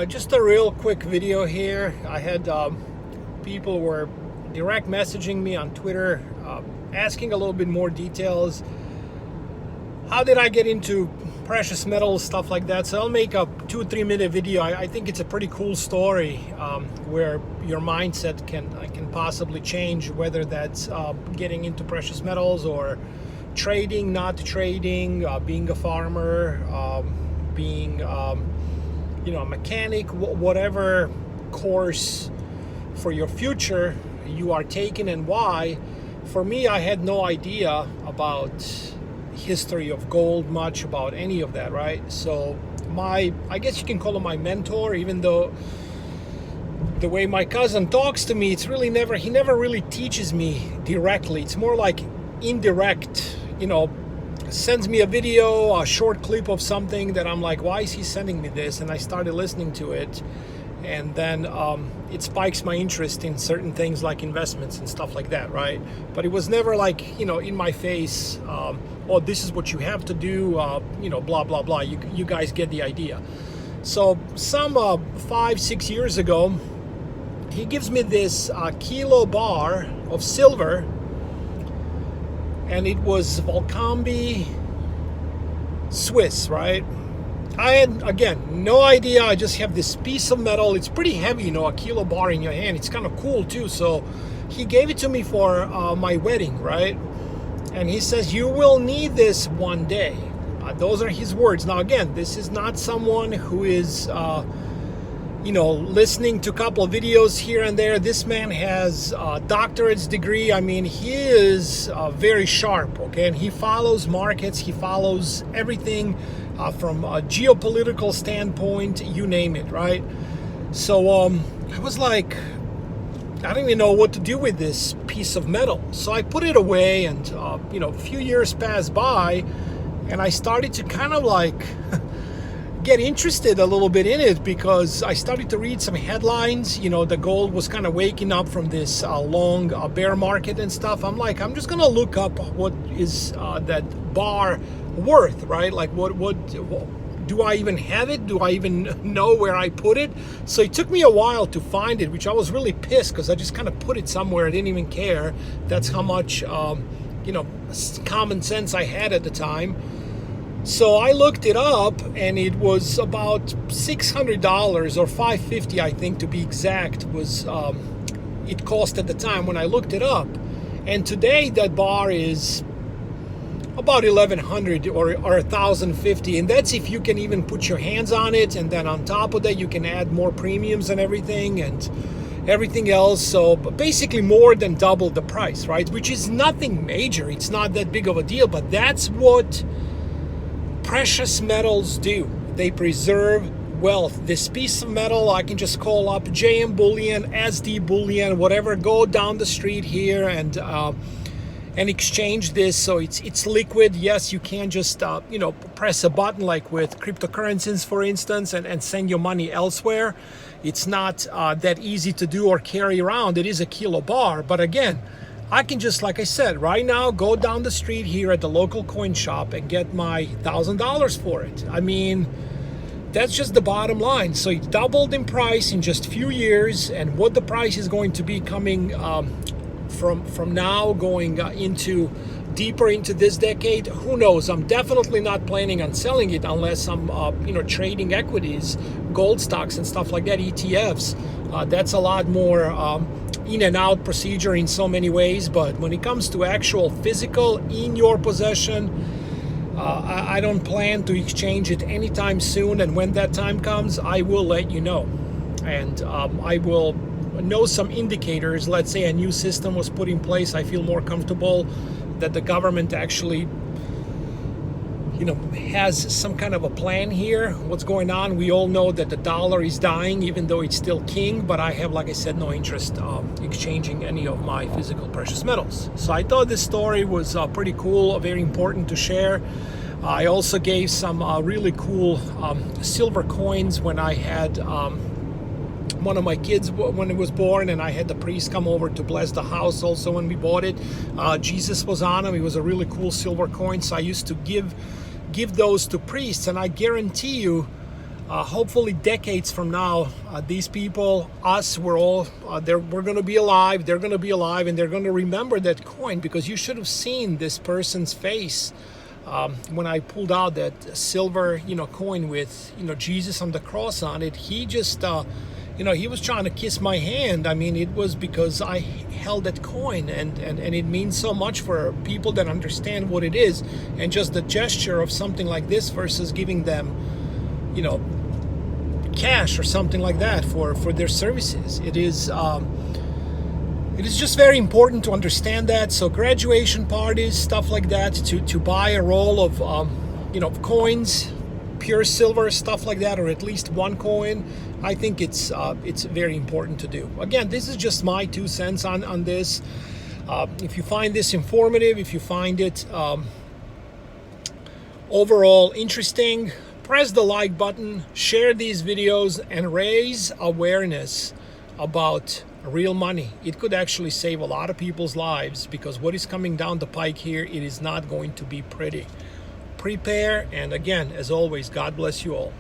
Just a real quick video here. I had people were direct messaging me on Twitter, asking a little bit more details. How did I get into precious metals, stuff like that? So I'll make a 2-3 minute video. I think it's a pretty cool story where your mindset can possibly change, whether that's getting into precious metals or trading, not trading, being a farmer, being a mechanic, whatever course for your future you are taking and why. For me, I had no idea about history of gold, much about any of that, right? So I guess you can call him my mentor, even though the way my cousin talks to me, he never really teaches me directly. It's more like indirect, sends me a video, a short clip of something that I'm like, why is he sending me this? And I started listening to it, and then it spikes my interest in certain things like investments and stuff like that, right? But it was never like, in my face, oh, this is what you have to do, blah, blah, blah. You guys get the idea. So some 5-6 years ago, he gives me this kilo bar of silver, and it was Valcambi Swiss, right? I had, again, no idea. I just have this piece of metal. It's pretty heavy, a kilo bar in your hand. It's kind of cool too. So he gave it to me for my wedding, right? And he says, you will need this one day. Those are his words. Now, again, this is not someone who is listening to a couple of videos here and there. This man has a doctorate's degree. I mean, he is very sharp, okay? And he follows markets. He follows everything from a geopolitical standpoint, you name it, right? So I was like, I don't even know what to do with this piece of metal. So I put it away, and, a few years passed by, and I started to kind of like get interested a little bit in it, because I started to read some headlines. The gold was kind of waking up from this long bear market and stuff. I'm like, I'm just gonna look up what is that bar worth, right? Like what do I even have it? Do I even know where I put it? So it took me a while to find it, which I was really pissed, because I just kind of put it somewhere. I didn't even care. That's how much common sense I had at the time. So I looked it up, and it was about $600 or $550, I think, to be exact, was it cost at the time when I looked it up. And today that bar is about $1,100 or $1,050, and that's if you can even put your hands on it. And then on top of that, you can add more premiums and everything else. So basically more than double the price, right? Which is nothing major. It's not that big of a deal, but that's what precious metals do. They preserve wealth. This piece of metal, I can just call up JM Bullion, SD Bullion, whatever, go down the street here and exchange this. So it's liquid. Yes, you can just press a button like with cryptocurrencies, for instance, and send your money elsewhere. It's not that easy to do or carry around. It is a kilo bar, but again, I can just, like I said, right now go down the street here at the local coin shop and get my $1,000 for it. I mean, that's just the bottom line. So it doubled in price in just a few years, and what the price is going to be coming from now going into deeper into this decade, who knows? I'm definitely not planning on selling it unless I'm trading equities, gold stocks and stuff like that, ETFs. That's a lot more in and out procedure in so many ways. But when it comes to actual physical in your possession, I don't plan to exchange it anytime soon. And when that time comes, I will let you know. And I will know some indicators. Let's say a new system was put in place. I feel more comfortable that the government actually has some kind of a plan here. What's going on? We all know that the dollar is dying, even though it's still king, but I have, like I said, no interest exchanging any of my physical precious metals. So I thought this story was pretty cool, very important to share. I also gave some really cool silver coins when I had one of my kids when it was born, and I had the priest come over to bless the house also when we bought it. Jesus was on him. It was a really cool silver coin, so I used to give those to priests, and I guarantee you hopefully decades from now, these people, us, we're going to be alive. They're going to be alive, and they're going to remember that coin, because you should have seen this person's face when I pulled out that silver, coin with, Jesus on the cross on it. He just, he was trying to kiss my hand. I mean, it was because I held that coin, and it means so much for people that understand what it is, and just the gesture of something like this versus giving them, cash or something like that for their services. It is just very important to understand that. So graduation parties, stuff like that, to buy a roll of coins, pure silver, stuff like that, or at least one coin, I think it's very important to do. Again, this is just my 2 cents on this. If you find this informative, if you find it overall interesting, press the like button, share these videos, and raise awareness about real money. It could actually save a lot of people's lives, because what is coming down the pike here, it is not going to be pretty. Prepare, and again, as always, God bless you all.